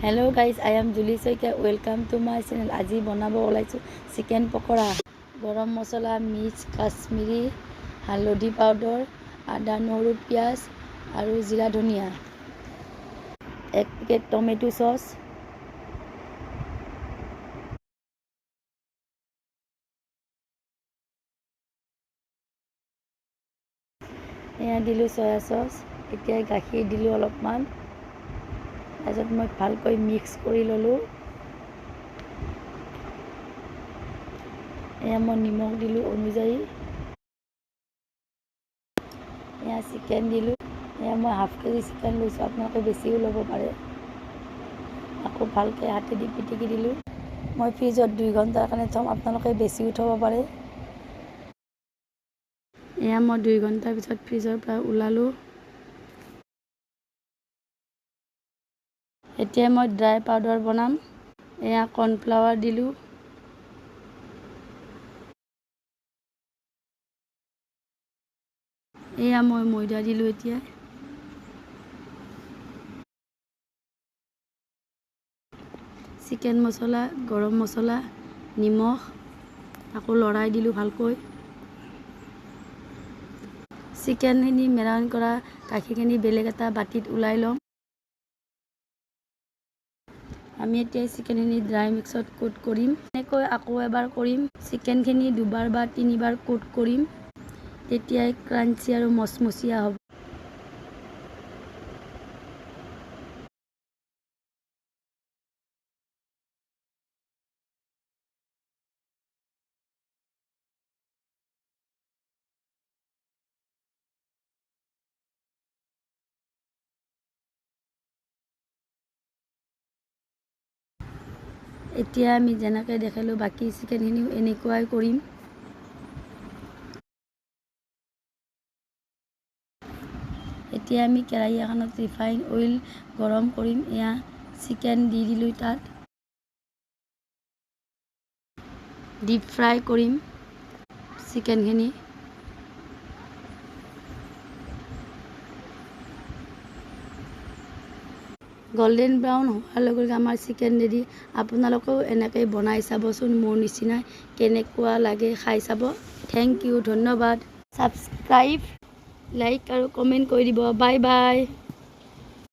Hello guys, I am Julie Soika. Welcome to my channel. আজি বনাব ওলাইছো chicken pakora. গৰম মছলা, মিৰ্চ, কাশ্মীৰী, হালধি পাউডাৰ, আদা, নহৰু, পিঁয়াজ আৰু জিৰা ধনিয়া। 1 পেকেট টমেটো সস। এয়া দিলোঁ সয়া সস। এতিয়া গাখীৰ দিলোঁ অলপমান। তাৰপিছত মই ভালকৈ মিক্স কৰি ল'লোঁ। এয়া মই নিমখ দিলোঁ অনুযায়ী। এয়া চিকেন দিলোঁ। এয়া মই হাফ কেজি চিকেন লৈছোঁ, আপোনালোকে বেছিও ল'ব পাৰে। আকৌ ভালকৈ হাতেদি পিটিকি দিলোঁ। মই ফ্ৰিজত 2 ঘণ্টাৰ কাৰণে থ'ম, আপোনালোকে বেছিও থ'ব পাৰে। এয়া মই 2 ঘণ্টাৰ পিছত ফ্ৰিজৰ পৰা ওলালোঁ। এতিয়া মই ড্ৰাই পাউডাৰ বনাম। এয়া কৰ্ণফ্লাৱাৰ দিলোঁ। এয়া মই ময়দা দিলোঁ। এতিয়া চিকেন মছলা, গৰম মছলা, নিমখ আকৌ লৰাই দিলোঁ ভালকৈ। চিকেনখিনি মেৰিনেট কৰা গাখীৰখিনি বেলেগ এটা বাতিত ওলাই ল'ম। আমি এতিয়া চিকেনখিনি ড্ৰাই মিক্সত কোট কৰিম। এনেকৈ আকৌ এবাৰ কৰিম। চিকেনখিনি 2বাৰ বা 3বাৰ কোট কৰিম, তেতিয়াই ক্ৰাঞ্চি আৰু মচমচীয়া হ'ব। এতিয়া আমি যেনেকৈ দেখালোঁ বাকী চিকেনখিনিও এনেকুৱাই কৰিম। এতিয়া আমি কেৰাহী এখনত ৰিফাইন অইল গৰম কৰিম। এয়া চিকেন দি দিলোঁ, তাত ডিপ ফ্ৰাই কৰিম চিকেনখিনি। গোল্ডেন ব্ৰাউন হোৱাৰ লগে লগে আমাৰ চিকেন ৰেডি। আপোনালোকেও এনেকৈ বনাই চাবচোন, মোৰ নিচিনাই কেনেকুৱা লাগে খাই চাব। থেংক ইউ, ধন্যবাদ। ছাবস্ক্ৰাইব, লাইক আৰু কমেণ্ট কৰি দিব। Bye bye.